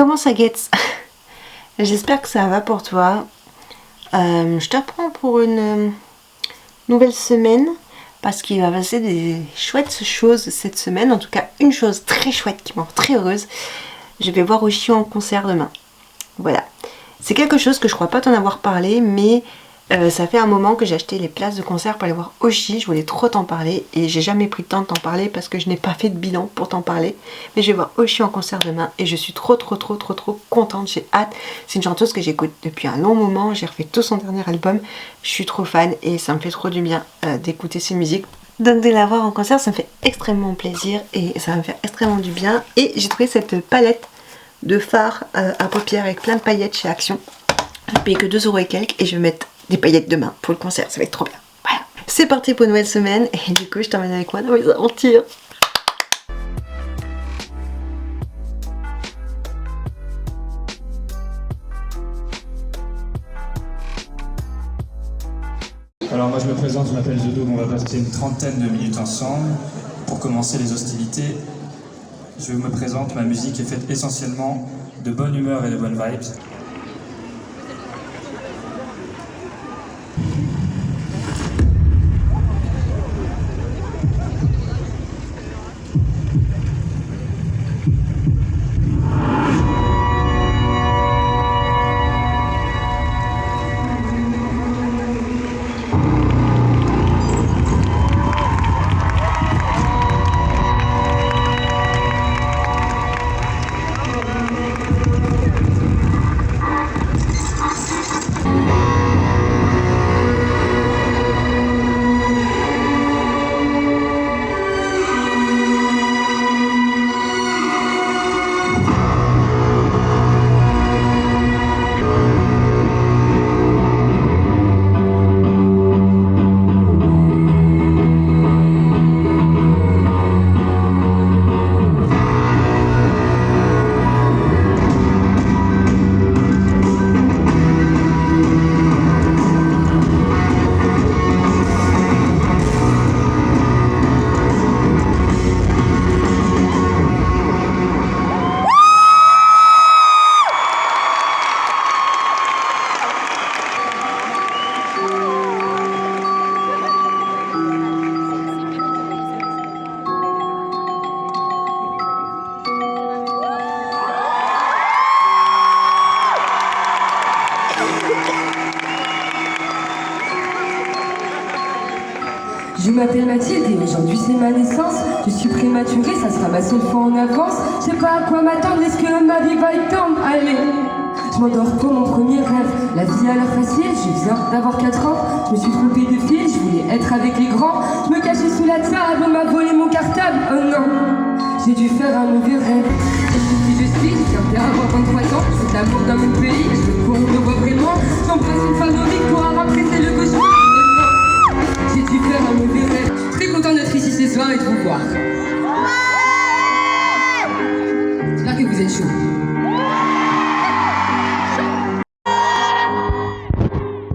Comment ça guette? J'espère que ça va pour toi. Je te reprends pour une nouvelle semaine parce qu'il va passer des chouettes choses cette semaine. En tout cas, une chose très chouette qui me rend très heureuse. Je vais voir Oshi en concert demain. Voilà. C'est quelque chose que je crois pas t'en avoir parlé, mais ça fait un moment que j'ai acheté les places de concert pour aller voir Oshi. Je voulais trop t'en parler et j'ai jamais pris le temps de t'en parler parce que je n'ai pas fait de bilan pour t'en parler. Mais je vais voir Oshi en concert demain et je suis trop contente. J'ai hâte. C'est une chanteuse que j'écoute depuis un long moment. J'ai refait tout son dernier album. Je suis trop fan et ça me fait trop du bien d'écouter ses musiques. Donc de la voir en concert, ça me fait extrêmement plaisir et ça va me faire extrêmement du bien. Et j'ai trouvé cette palette de fard à paupières avec plein de paillettes chez Action. Je paye que 2 € et quelques et je vais mettre des paillettes demain pour le concert, ça va être trop bien. Voilà. C'est parti pour une nouvelle semaine et du coup je t'emmène avec moi dans mes aventures. Alors moi je me présente, je m'appelle The Dôme, on va passer une 30aine de minutes ensemble. Pour commencer les hostilités, je me présente, ma musique est faite essentiellement de bonne humeur et de bonnes vibes. Je m'appelle Mathilde et aujourd'hui c'est ma naissance. Je suis prématurée, ça sera ma seule fois en avance. Je sais pas à quoi m'attendre, est-ce que ma vie va étendre? Allez, je m'endors pour mon premier rêve. La vie a l'air facile, je viens d'avoir 4 ans. Je me suis trompée de fil, je voulais être avec les grands. Je me cachais sous la table, on m'a volé mon cartable. Oh non, j'ai dû faire un mauvais rêve. Qui je suis, je viens d'avoir 23 ans. Je fais de l'amour dans mon pays, je veux qu'on me voit vraiment. J'embrasse une femme en victoire, après c'est le cauchemar. J'ai dû faire un mauvais rêve. Très content d'être ici ce soir et de vous voir. J'espère que vous êtes chaud.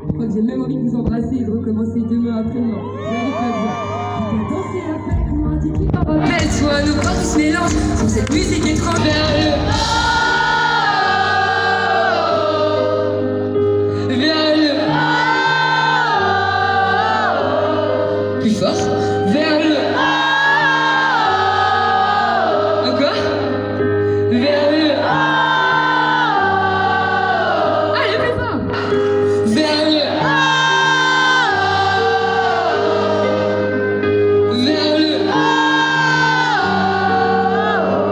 Je crois que j'ai même envie de vous embrasser et de recommencer demain après-demain. J'arrive pas bien. Je peux danser la fête, nous indiquer par rappelle-toi, nos corps qui se mélangent sur cette musique étrange. Vers le plus fort, vers le encore, vers le allez plus fort, vers le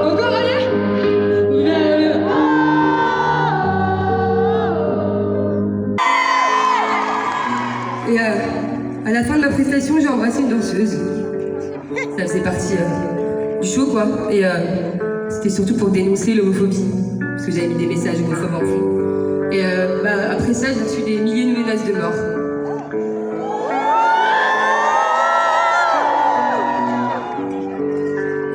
encore, allez, vers le et à la fin de ma prestation, j'ai embrassé une danseuse. Ça faisait partie du show, quoi. Et c'était surtout pour dénoncer l'homophobie. Parce que j'avais mis des messages homophobes en fond. Et après ça, j'ai reçu des milliers de menaces de mort.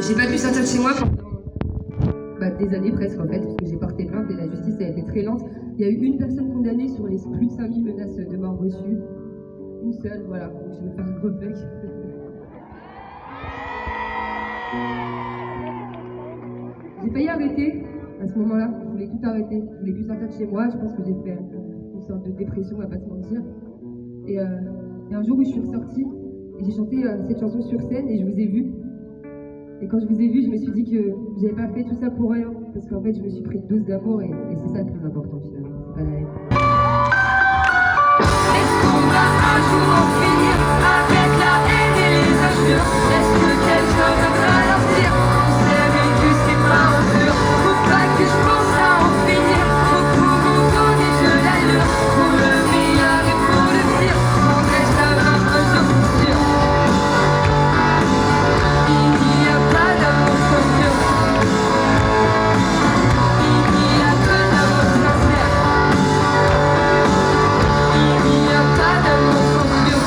J'ai pas pu sortir de chez moi pendant des années presque, en fait. Parce que j'ai porté plainte et la justice a été très lente. Il y a eu une personne condamnée sur les plus de 5000 menaces de mort reçues. Une seule, voilà. Donc je vais faire un gros bec. J'ai failli arrêter, À ce moment-là, je voulais tout arrêter. Je voulais plus sortir de chez moi. Je pense que j'ai fait une sorte de dépression, on va pas se mentir. Et un jour où je suis ressortie, et j'ai chanté cette chanson sur scène et je vous ai vu. Et quand je vous ai vu, je me suis dit que j'avais pas fait tout ça pour rien. Parce qu'en fait, je me suis pris une dose d'amour et c'est ça le plus important finalement. C'est pas la haine. Est-ce qu'on va un jour en finir avec la haine et les injures? Est-ce que quelqu'un viendra leur dire qu'on s'aime et que c'est pas en pur? Faut pas que je pense à en finir. Faut pour nous donner de l'allure. Pour le meilleur et pour le pire, on reste la main un jour sûr. Il n'y a pas d'amour sans sûr. Il n'y a que d'amour sincère. Il n'y a pas d'amour sans sûr.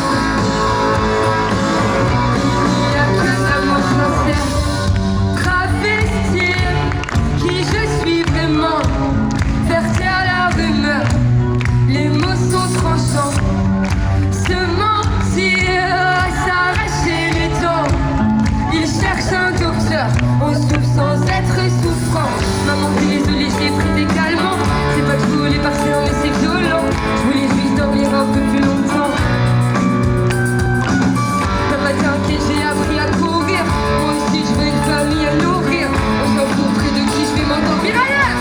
Il n'y a que d'amour sincère. Travestir qui je suis vraiment. Faire taire la rumeur. Les mots sont tranchants. Se mentir, s'arracher les dents. Il cherche un docteur, on souffre sans être souffrant. Maman, désolée, j'ai pris des calmants. C'est pas que je voulais partir, mais c'est violent. Je voulais juste dormir un peu plus longtemps. Papa, t'inquiète, j'ai appris à courir. Moi aussi, je veux une famille à nourrir. On s'en fout près de qui je vais m'endormir ailleurs.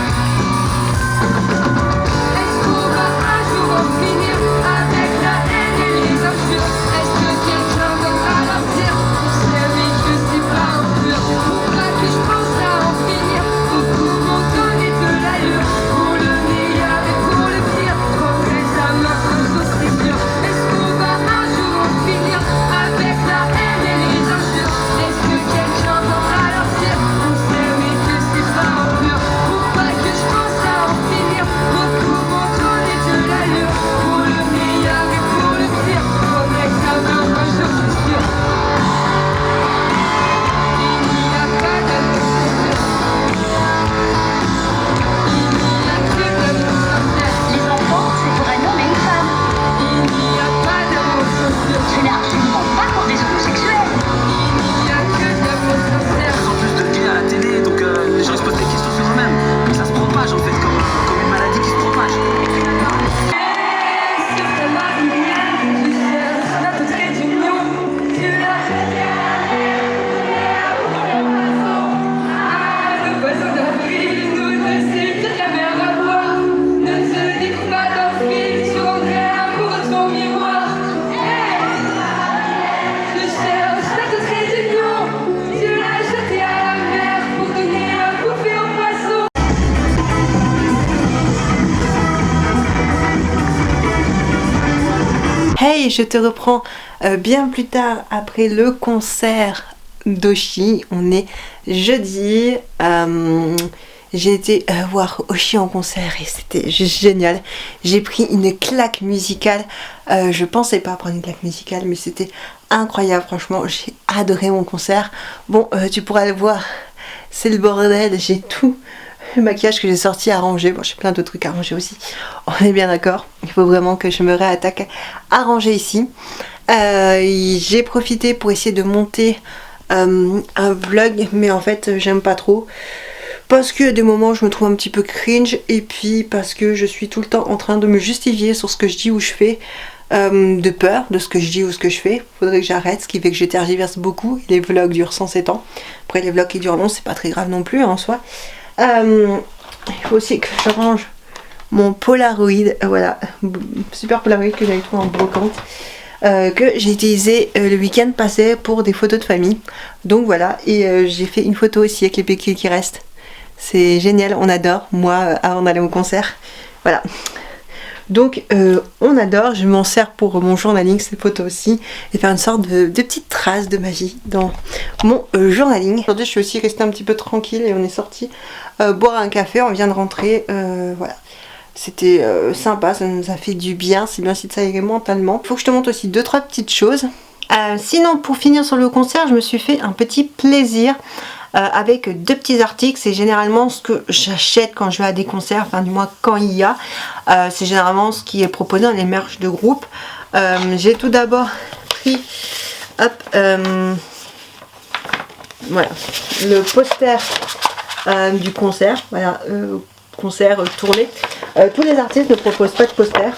Est-ce qu'on va un jour en finir avec la haine et les injures? Est-ce que quelqu'un viendra leur dire qu'on s'aime et que c'est pas un pur? Faut pas que je pense à en finir. Faut pour m'en donner de l'allure. Pour le meilleur et pour le pire, prendrai sa main un jour c'est sûr. Est-ce qu'on va un jour en finir avec la haine et les injures? Est-ce que quelqu'un viendra leur dire qu'on s'aime et que c'est pas un pur? Faut pas que je pense à en finir. Faut pour m'en donner de l'allure. Pour le meilleur et pour le pire, prendrai sa main un jour c'est sûr. Il n'y a pas d'amour sans sûr. Il n'y a que d'amour sincère. Les enfants, c'est pour un homme et une femme. Il n'y a pas d'amour sans sûr. Ce n'est absolument pas pour des homosexuels. Il n'y a que d'amour sincère. En plus de le dire à la télé, donc les gens ils se posent des questions sur eux-mêmes. Mais ça se propage en fait, comme une maladie qui se propage. Sur ta marinière, je cherche notre trait d'union. Tu l'as jeté à la mer, le poisson d'avril nous ne sait que la mer à boire. Ne te découpe pas d'un fil, tu rendrais l'amour de ton miroir. Je cherche notre trait d'union. Tu l'as jeté à la mer pour donner un bouffée au poisson. Hey, je te reprends bien plus tard après le concert d'Oshi. On est jeudi. J'ai été voir Oshi en concert et c'était juste génial. J'ai pris une claque musicale. Je pensais pas prendre une claque musicale, mais c'était incroyable. Franchement, j'ai adoré mon concert. Bon, tu pourras le voir. C'est le bordel. J'ai tout le maquillage que j'ai sorti à ranger. Bon, j'ai plein d'autres trucs à ranger aussi. On est bien d'accord. Il faut vraiment que je me réattaque à ranger ici. J'ai profité pour essayer de monter un vlog, mais en fait, j'aime pas trop. Parce que à des moments, je me trouve un petit peu cringe. Et puis parce que je suis tout le temps en train de me justifier sur ce que je dis ou je fais. De peur de ce que je dis ou ce que je fais. Faudrait que j'arrête, ce qui fait que je tergiverse beaucoup. Les vlogs durent 107 ans. Après, les vlogs qui durent long, c'est pas très grave non plus en soi. Il faut aussi que je range mon Polaroid, voilà, super Polaroid que j'avais trouvé en brocante, que j'ai utilisé le week-end passé pour des photos de famille. Donc voilà, et j'ai fait une photo aussi avec les pécules qui restent. C'est génial, on adore, moi avant d'aller au concert, voilà. Donc on adore, je m'en sers pour mon journaling, cette photo aussi, et faire une sorte de petite trace de ma vie dans mon journaling. Aujourd'hui je suis aussi restée un petit peu tranquille et on est sorti boire un café, on vient de rentrer, voilà. C'était sympa, ça nous a fait du bien, c'est bien si ça irait mentalement. Il faut que je te montre aussi 2-3 petites choses. Sinon pour finir sur le concert, je me suis fait un petit plaisir. Avec 2 petits articles, c'est généralement ce que j'achète quand je vais à des concerts, enfin du moins quand il y a, c'est généralement ce qui est proposé dans les merch de groupe. J'ai tout d'abord pris, hop, voilà, le poster du concert, voilà, concert tournée. Tous les artistes ne proposent pas de poster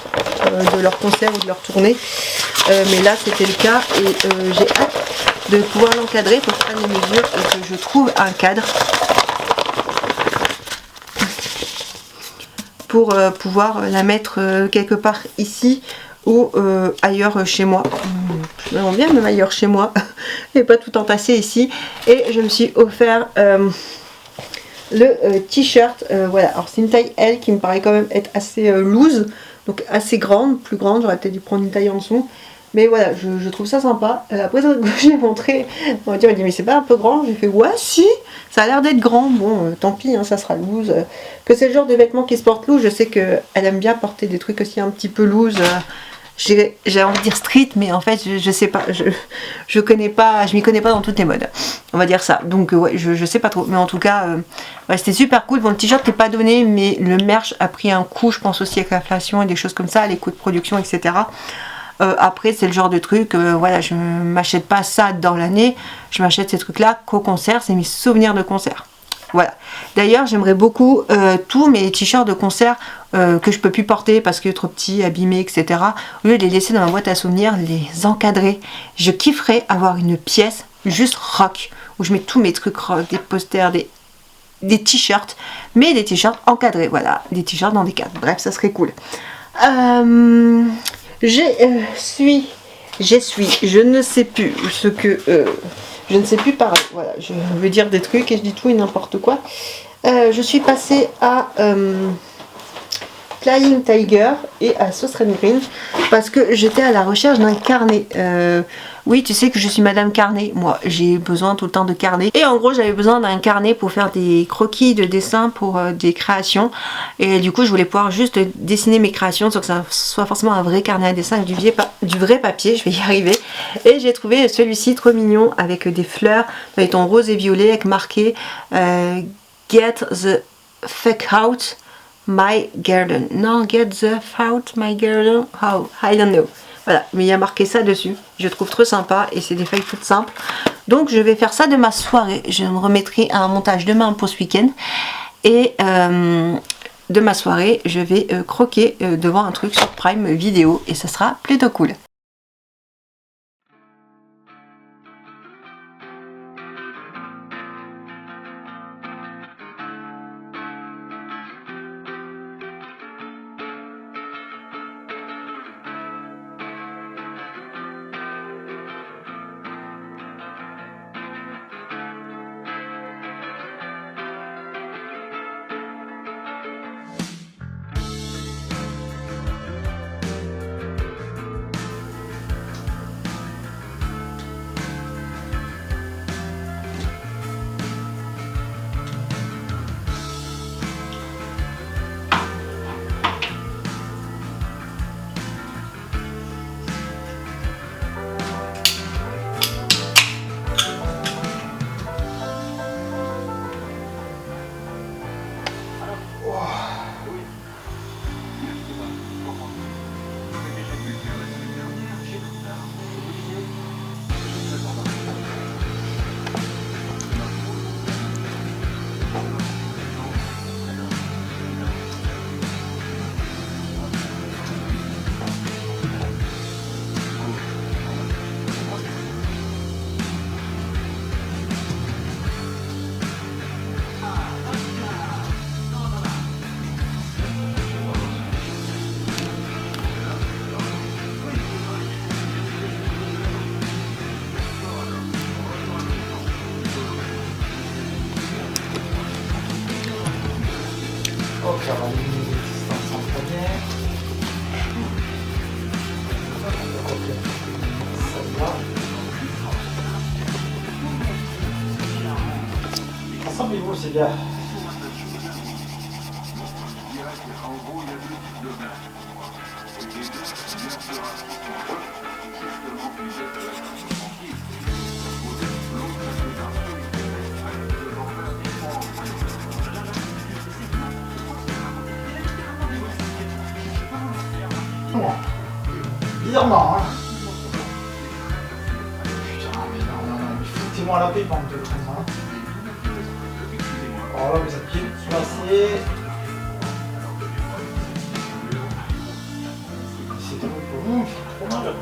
de leur concert ou de leur tournée, mais là c'était le cas et j'ai hâte de pouvoir l'encadrer pour prendre les mesures et que je trouve un cadre pour pouvoir la mettre quelque part ici ou ailleurs chez moi. J'aimerais bien même ailleurs chez moi et pas tout entasser ici. Et je me suis offert le t-shirt, voilà, alors c'est une taille L qui me paraît quand même être assez loose, donc assez grande, plus grande, j'aurais peut-être dû prendre une taille en dessous. Mais voilà, je trouve ça sympa. Après, je l'ai montré, on m'a dit mais c'est pas un peu grand? J'ai fait ouais, si, ça a l'air d'être grand. Bon, tant pis, hein, ça sera loose. Que c'est le genre de vêtements qui se portent loose, je sais qu'elle aime bien porter des trucs aussi un petit peu loose. J'ai envie de dire street, mais en fait, je sais pas, je connais pas, je m'y connais pas dans toutes les modes. On va dire ça. Donc, ouais, je sais pas trop. Mais en tout cas, ouais, c'était super cool. Bon, le t-shirt n'est pas donné, mais le merch a pris un coup, je pense aussi avec l'inflation et des choses comme ça, les coûts de production, etc. Après c'est le genre de truc, voilà, je m'achète pas ça dans l'année, je m'achète ces trucs là qu'au concert, c'est mes souvenirs de concert. Voilà. D'ailleurs j'aimerais beaucoup tous mes t-shirts de concert que je peux plus porter parce que trop petits, abîmés, etc. Au lieu de les laisser dans ma boîte à souvenirs, les encadrer. Je kifferais avoir une pièce juste rock où je mets tous mes trucs rock, des posters, des t-shirts, mais des t-shirts encadrés, voilà, des t-shirts dans des cadres. Bref, ça serait cool. Je ne sais plus ce que je ne sais plus parler. Voilà, je veux dire des trucs et je dis tout et n'importe quoi. Je suis passée à Flying Tiger et à Sauce Green parce que j'étais à la recherche d'un carnet. Oui, tu sais que je suis Madame Carnet. Moi, j'ai besoin tout le temps de carnet. Et en gros, j'avais besoin d'un carnet pour faire des croquis de dessin pour des créations. Et du coup, je voulais pouvoir juste dessiner mes créations sans que ça soit forcément un vrai carnet à dessin, du vrai papier. Je vais y arriver. Et j'ai trouvé celui-ci trop mignon avec des fleurs, avec ton rose et violet, avec marqué Get the fuck out my garden. Non, get the out my garden. How? I don't know. Voilà, mais il y a marqué ça dessus. Je trouve trop sympa et c'est des feuilles toutes simples. Donc je vais faire ça de ma soirée. Je me remettrai à un montage demain pour ce week-end. Et de ma soirée, je vais croquer devant un truc sur Prime Vidéo et ça sera plutôt cool. Rassemblez-vous, c'est bien. Bizarrement, hein. Putain, mais non, mais foutez-moi la paix, bande de connards. Oh Alors là, vous êtes placé. C'est trop pour vous, c'est trop mal là.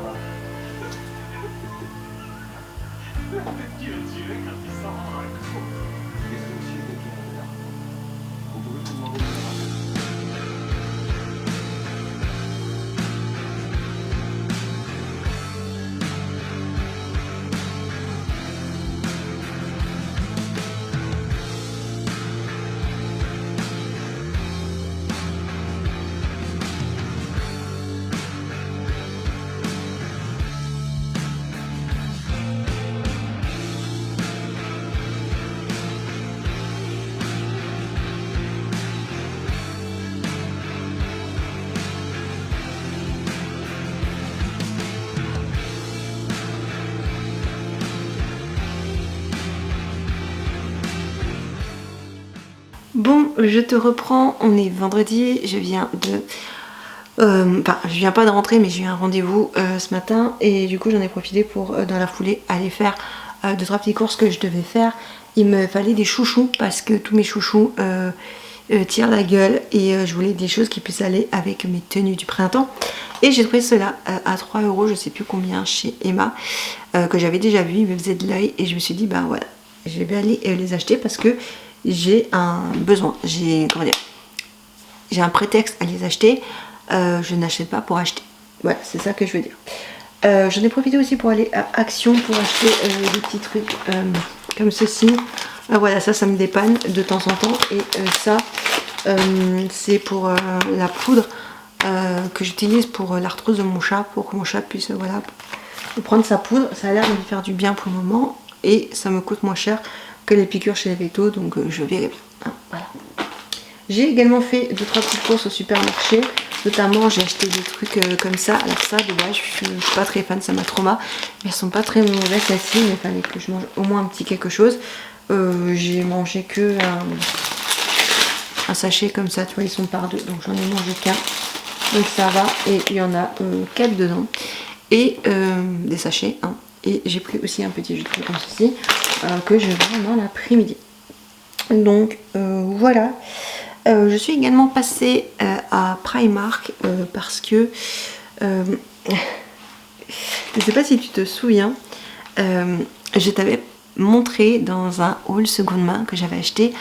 Bon, je te reprends, on est vendredi, je viens de... Enfin, je viens pas de rentrer, mais j'ai eu un rendez-vous ce matin et du coup j'en ai profité pour, dans la foulée, aller faire 2-3 petites courses que je devais faire. Il me fallait des chouchous parce que tous mes chouchous tirent la gueule et je voulais des choses qui puissent aller avec mes tenues du printemps. Et j'ai trouvé cela à 3 €, je sais plus combien, chez Emma, que j'avais déjà vu, il me faisait de l'œil et je me suis dit, bah voilà, je vais aller les acheter parce que j'ai un besoin, j'ai un prétexte à les acheter, je n'achète pas pour acheter, voilà, c'est ça que je veux dire. J'en ai profité aussi pour aller à Action pour acheter des petits trucs comme ceci. Voilà, ça me dépanne de temps en temps. Et ça, c'est pour la poudre que j'utilise pour l'arthrose de mon chat, pour que mon chat puisse voilà, prendre sa poudre. Ça a l'air de lui faire du bien pour le moment et ça me coûte moins cher que les piqûres chez les vétos, donc je verrai bien. Hein, voilà. J'ai également fait 2-3 petites courses au supermarché, notamment j'ai acheté des trucs comme ça. Alors ça, de base, je suis pas très fan, ça m'a trauma, mais elles sont pas très mauvaises celles-ci, mais il fallait que je mange au moins un petit quelque chose. J'ai mangé que un sachet comme ça, tu vois, ils sont par deux, donc j'en ai mangé qu'un, donc ça va, et il y en a 4 dedans, et des sachets, hein. Et j'ai pris aussi un petit jus de fruits comme ceci, que je vends dans l'après-midi. Donc voilà. Je suis également passée à Primark parce que je ne sais pas si tu te souviens, je t'avais montré dans un haul seconde main que j'avais acheté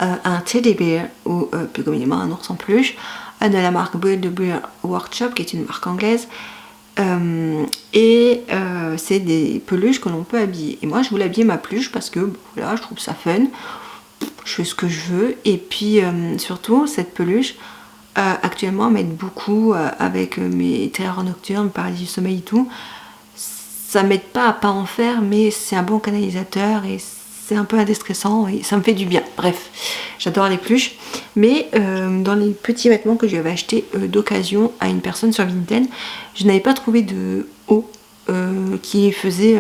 un teddy bear ou plus communément un ours en peluche de la marque Build a Bear Workshop, qui est une marque anglaise. C'est des peluches que l'on peut habiller. Et moi je voulais habiller ma peluche parce que voilà, je trouve ça fun. Je fais ce que je veux et puis surtout cette peluche actuellement m'aide beaucoup avec mes terreurs nocturnes, paralysie du sommeil et tout. Ça m'aide pas à pas en faire, mais c'est un bon canalisateur et c'est un peu déstressant et ça me fait du bien. Bref, j'adore les peluches, mais dans les petits vêtements que j'avais achetés d'occasion à une personne sur Vinted, je n'avais pas trouvé de haut qui faisait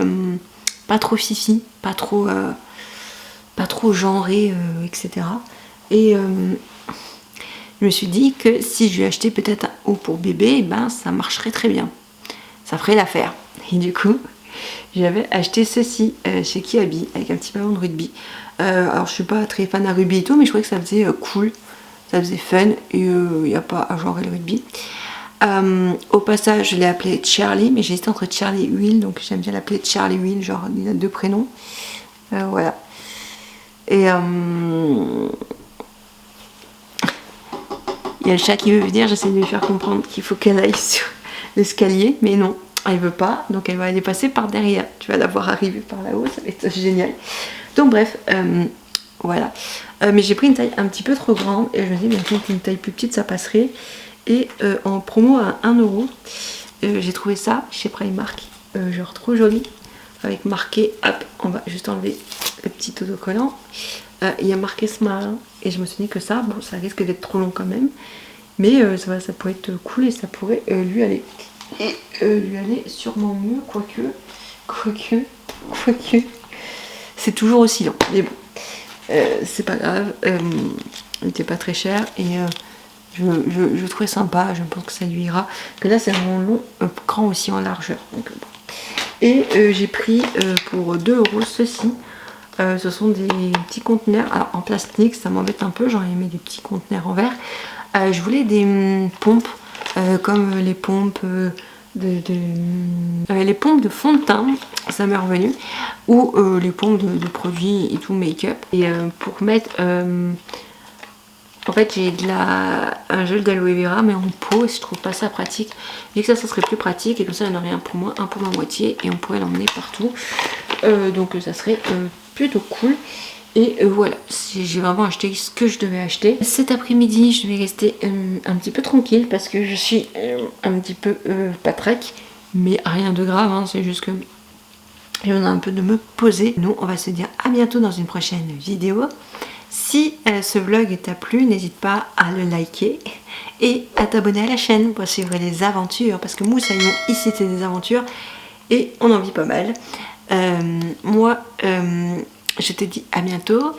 pas trop fifi, pas trop genré, etc. Et je me suis dit que si je lui achetais peut-être un haut pour bébé, ben ça marcherait très bien, ça ferait l'affaire. Et du coup j'avais acheté ceci chez Kiabi avec un petit ballon de rugby. Alors je suis pas très fan à rugby et tout, mais je trouvais que ça faisait cool, ça faisait fun et il n'y a pas à genrer le rugby. Au passage je l'ai appelé Charlie, mais j'hésitais entre Charlie et Will, donc j'aime bien l'appeler Charlie Will, genre il a 2 prénoms. Voilà. Et il y a le chat qui veut venir, j'essaie de lui faire comprendre qu'il faut qu'elle aille sur l'escalier, mais non, elle veut pas, donc elle va aller passer par derrière. Tu vas la voir arriver par là-haut, ça va être génial. Donc bref, voilà. Mais j'ai pris une taille un petit peu trop grande et je me dis bien qu'une taille plus petite ça passerait. Et en promo à 1 €, j'ai trouvé ça chez Primark, genre trop joli, avec marqué, hop, on va juste enlever le petit autocollant. Il y a marqué Smile et je me suis dit que ça, bon, ça risque d'être trop long quand même, mais ça pourrait être cool et ça pourrait lui aller. Et lui aller sûrement mieux, quoique, c'est toujours aussi long, mais bon, c'est pas grave, il était pas très cher et je trouvais sympa, je pense que ça lui ira, que là c'est vraiment long, grand aussi en largeur, donc bon. Et j'ai pris pour 2 € ceci, Ce sont des petits conteneurs, alors en plastique, ça m'embête un peu, j'aurais aimé des petits conteneurs en verre. Je voulais des pompes, comme les pompes les pompes de fond de teint, ça m'est revenu, ou les pompes de produits et tout make-up. Et pour mettre, en fait j'ai un gel d'aloe vera mais en pot, et je trouve pas ça pratique. Et que ça serait plus pratique, et comme ça il y en aurait un pour moi, un pour ma moitié, et on pourrait l'emmener partout. Donc ça serait plutôt cool. Et voilà, j'ai vraiment acheté ce que je devais acheter. Cet après-midi, je vais rester un petit peu tranquille parce que je suis un petit peu patraque, mais rien de grave, hein, c'est juste que j'ai besoin un peu de me poser. Nous, on va se dire à bientôt dans une prochaine vidéo. Si ce vlog t'a plu, n'hésite pas à le liker et à t'abonner à la chaîne pour suivre les aventures, parce que Moussaillon, ici c'est des aventures et on en vit pas mal. Moi, je te dis à bientôt,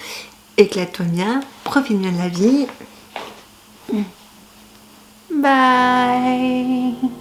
éclate-toi bien, profite bien de la vie. Bye.